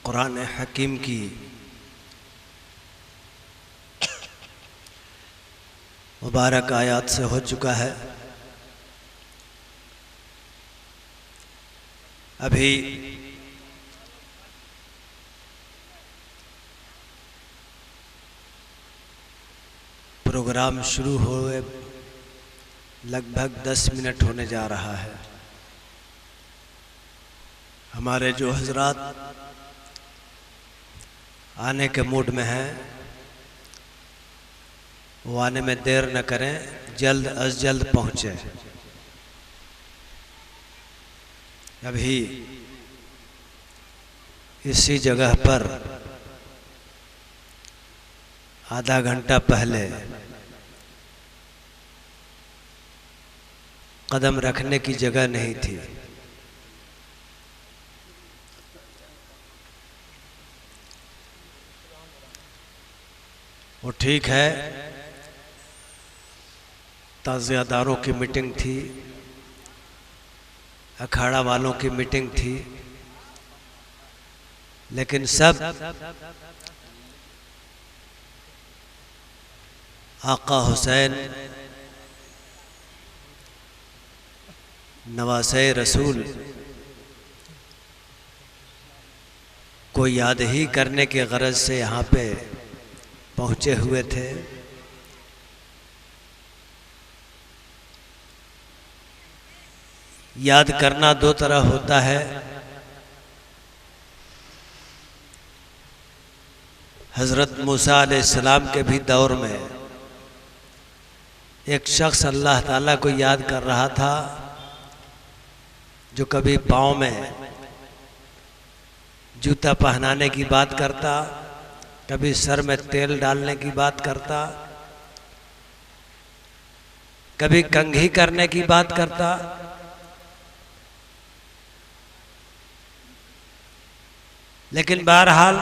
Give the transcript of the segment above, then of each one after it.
कुरान हकीम की मुबारक आयात से हो चुका है। अभी प्रोग्राम शुरू हुए लगभग 10 मिनट होने जा रहा है। हमारे जो हजरात आने के मूड में हैं वो आने में देर न करें, जल्द अज जल्द पहुँचे। अभी इसी जगह पर आधा घंटा पहले कदम रखने की जगह नहीं थी। वो ठीक है, ताज़ियादारों की मीटिंग थी, अखाड़ा वालों की मीटिंग थी, लेकिन सब आका हुसैन नवासे रसूल को याद ही करने के गरज से यहाँ पे पहुँचे हुए थे। याद करना दो तरह होता है। हज़रत मूसा अलैहिस्सलाम के भी दौर में एक शख्स अल्लाह ताला को याद कर रहा था, जो कभी पाँव में जूता पहनाने की बात करता, कभी सर में तेल डालने की बात करता, कभी कंघी करने की बात करता। लेकिन बहरहाल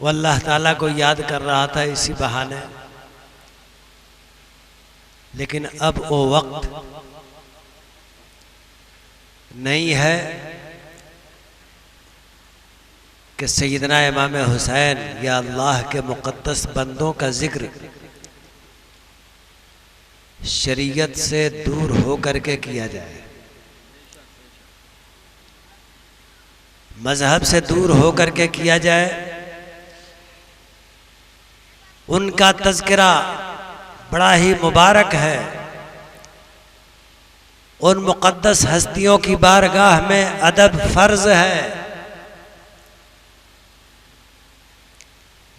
वो अल्लाह ताला को याद कर रहा था इसी बहाने। लेकिन अब वो वक्त नहीं है कि सैयदना इमाम हुसैन या अल्लाह के मुक़द्दस बंदों का जिक्र शरीयत से दूर हो करके किया जाए, मजहब से दूर हो करके किया जाए। उनका तज़किरा बड़ा ही मुबारक है। उन मुक़द्दस हस्तियों की बारगाह में अदब फ़र्ज है।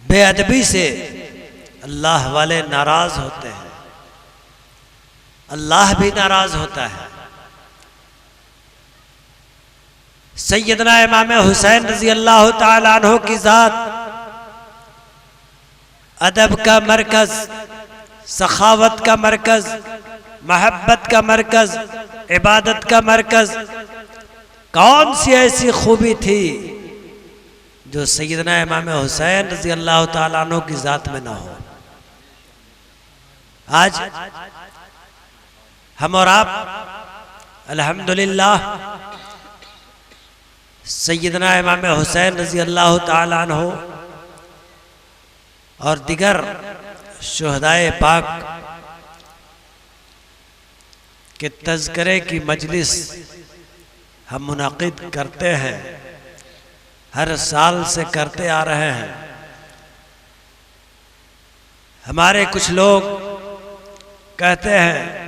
बेअदबी से अल्लाह वाले नाराज होते हैं, अल्लाह भी नाराज होता है। सैयदना इमाम हुसैन रज़ी अल्लाह ताला अन्हु की ज़ात अदब का मरकज़, सखावत का मरकज़, महब्बत का मरकज़, इबादत का मरकज़। कौन सी ऐसी खूबी थी जो सैयदना इमाम हुसैन रज़ी अल्लाह ताला अन्हु की ज़ात में ना हो। आज हम और आप अल्हम्दुलिल्लाह सैयदना इमाम हुसैन रज़ी अल्लाह ताला अन्हु और दिगर शुहदाए पाक के तज़किरे की मजलिस हम मुनाकिद करते हैं, हर साल से करते आ रहे हैं। हमारे कुछ लोग कहते हैं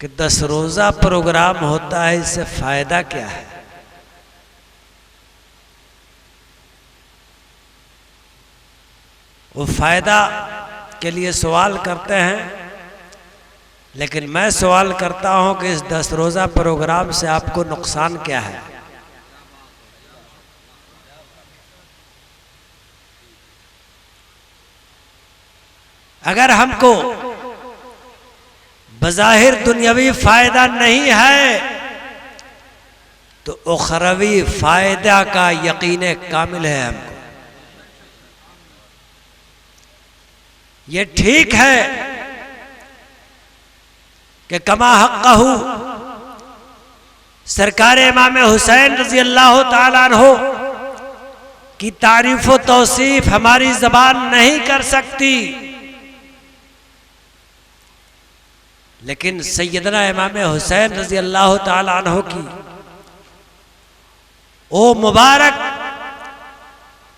कि 10 रोज़ा प्रोग्राम होता है, इससे फ़ायदा क्या है? वो फ़ायदा के लिए सवाल करते हैं, लेकिन मैं सवाल करता हूं कि इस 10 रोज़ा प्रोग्राम से आपको नुकसान क्या है? अगर हमको बज़ाहिर दुनियावी फ़ायदा नहीं है तो उखरवी फ़ायदा का यकीन कामिल है हमको। ये ठीक है कि कमा हक़्क़हू सरकार इमाम हुसैन रजी अल्लाह ताला अन्हो की तारीफ व तौसीफ हमारी जबान नहीं कर सकती, लेकिन सैयदना इमाम हुसैन रजी अल्लाह ताला अन्हो की ओ मुबारक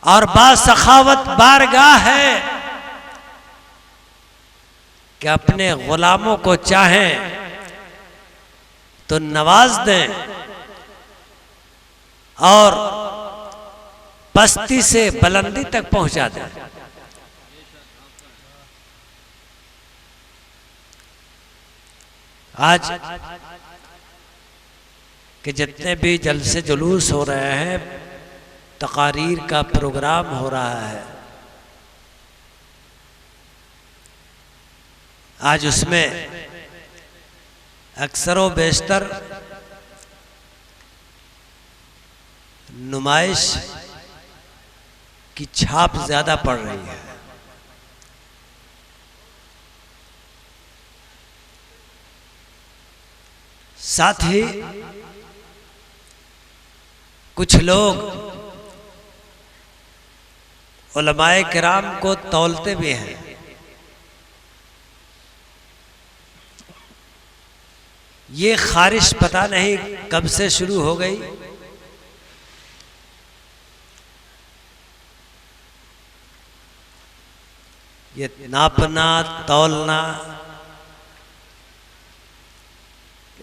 और बासखावत बारगाह है कि अपने गुलामों को चाहें तो नवाज दें और पस्ती से बुलंदी तक पहुंचा दें। आज के जितने भी जलसे जुलूस हो रहे हैं, तकारीर का प्रोग्राम हो रहा है, आज उसमें अक्सर व बेशतर नुमाइश की छाप ज्यादा पड़ रही है। साथ ही कुछ लोग उलमाए किराम को तौलते भी हैं। ये खारिश पता नहीं कब से शुरू हो गई। ये नापना तौलना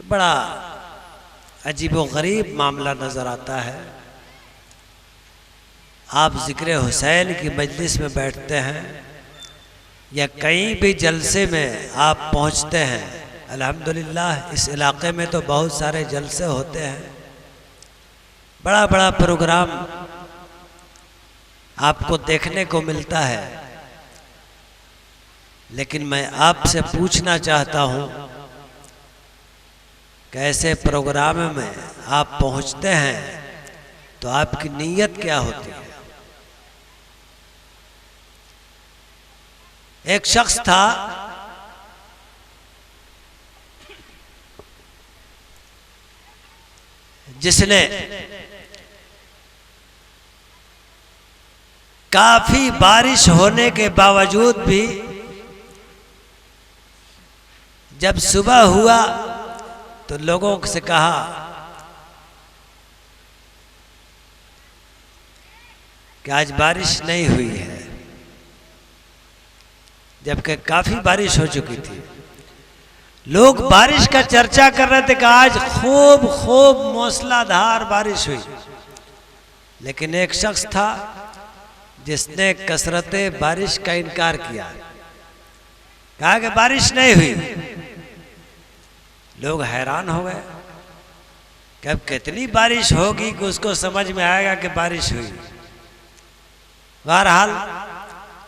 बड़ा अजीबो गरीब मामला नजर आता है। आप जिक्र हुसैन की मजलिस में बैठते हैं या कहीं भी जलसे में आप पहुंचते हैं, अल्हम्दुलिल्लाह इस इलाके में तो बहुत सारे जलसे होते हैं, बड़ा बड़ा प्रोग्राम आपको देखने को मिलता है। लेकिन मैं आपसे पूछना चाहता हूं कि ऐसे प्रोग्राम में आप पहुंचते हैं तो आपकी नीयत क्या होती है? एक शख्स था जिसने काफी बारिश होने के बावजूद भी जब सुबह हुआ तो लोगों से कहा कि आज बारिश नहीं हुई है, जबकि काफी बारिश हो चुकी थी। लोग बारिश का चर्चा कर रहे थे कि आज खूब खूब मूसलाधार बारिश हुई, लेकिन एक शख्स था जिसने कसरते बारिश का इनकार किया, कहा कि बारिश नहीं हुई। लोग हैरान हो गए कि अब कितनी बारिश होगी कि उसको समझ में आएगा कि बारिश हुई। बहरहाल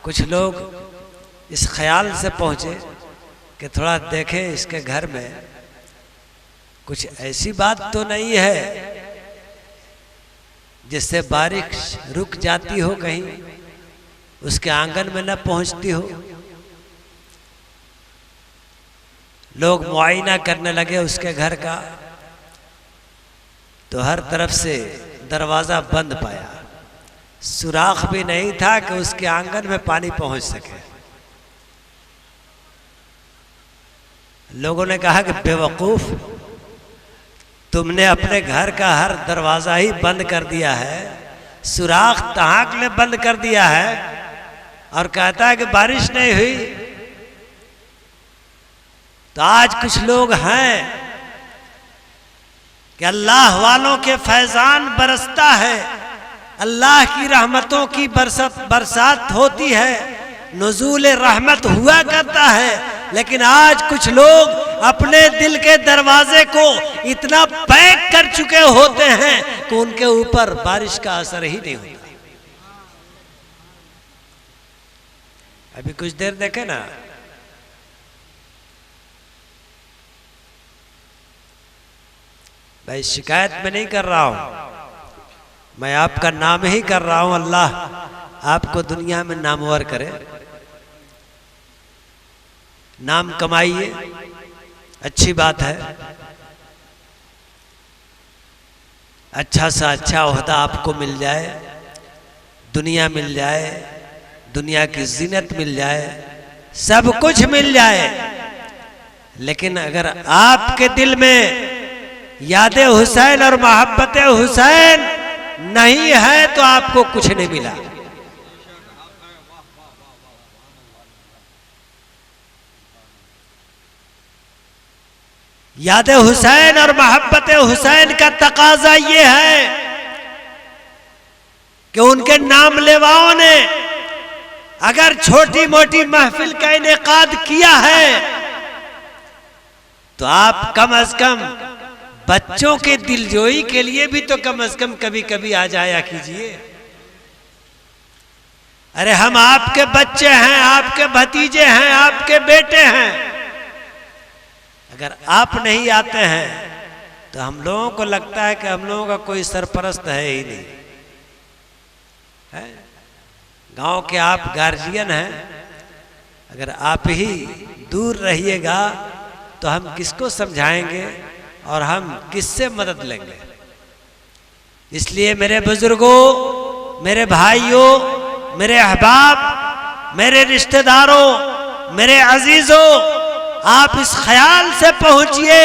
कुछ लोग इस ख्याल से पहुंचे कि थोड़ा देखें इसके घर में कुछ ऐसी बात तो नहीं है जिससे बारिश रुक जाती हो, कहीं उसके आंगन में न पहुंचती हो। लोग मुआयना करने लगे उसके घर का, तो हर तरफ से दरवाजा बंद पाया, सुराख भी नहीं था कि उसके आंगन में पानी पहुंच सके। लोगों ने कहा कि बेवकूफ, तुमने अपने घर का हर दरवाजा ही बंद कर दिया है, सुराख तहाक ने बंद कर दिया है और कहता है कि बारिश नहीं हुई। तो आज कुछ लोग हैं कि अल्लाह वालों के फैजान बरसता है, अल्लाह की रहमतों की बरसात होती है, नुज़ूल रहमत हुआ करता है, लेकिन आज कुछ लोग अपने दिल के दरवाजे को इतना पैक कर चुके होते हैं कि उनके ऊपर बारिश का असर ही नहीं होता। अभी कुछ देर देखे ना, भाई शिकायत में नहीं कर रहा हूं, मैं आपका नाम ही कर रहा हूं। अल्लाह आपको दुनिया में नामवर करे, नाम कमाइए, अच्छी बात है। अच्छा सा अच्छा ओहदा आपको मिल जाए, दुनिया मिल जाए, दुनिया की जीनत मिल जाए, सब कुछ मिल जाए, लेकिन अगर आपके दिल में याद हुसैन और मोहब्बत हुसैन नहीं है तो आपको कुछ नहीं मिला। याद हुसैन और मोहब्बत हुसैन का तकाजा ये है कि उनके नाम लेवाओं ने अगर छोटी मोटी महफिल का इनेकाद किया है तो आप कम से कम बच्चों के दिलजोई के लिए भी तो कम से कम कभी कभी आ जाया कीजिए। अरे हम आपके बच्चे हैं, आपके भतीजे हैं, आपके बेटे हैं, अगर आप नहीं आते हैं तो हम लोगों को लगता है कि हम लोगों का कोई सरपरस्त है ही नहीं है। गांव के आप गार्जियन हैं, अगर आप ही दूर रहिएगा तो हम किसको समझाएंगे और हम किससे मदद लेंगे। इसलिए मेरे बुजुर्गों, मेरे भाइयों, मेरे अहबाब, मेरे रिश्तेदारों, मेरे अजीजों, आप इस ख्याल से पहुंचिए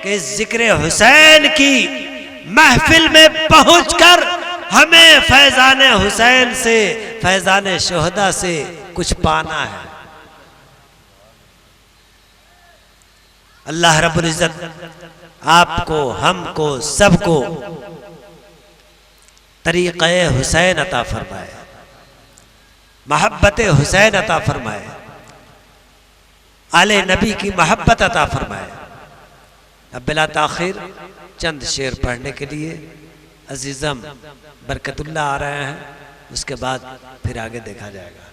कि जिक्र हुसैन की महफिल में पहुंचकर हमें फैजान हुसैन से, फैजान शोहदा से कुछ पाना है। अल्लाह रब्बुल इज्जत आपको, हमको, सबको तरीक़े हुसैन अता फरमाए, मोहब्बत हुसैन अता फरमाए, आले नबी की मोहब्बत अता फरमाए। अब बिला ताखिर चंद शेर पढ़ने के लिए अजीज़म बरकतुल्लाह आ रहे हैं, उसके बाद फिर आगे देखा जाएगा।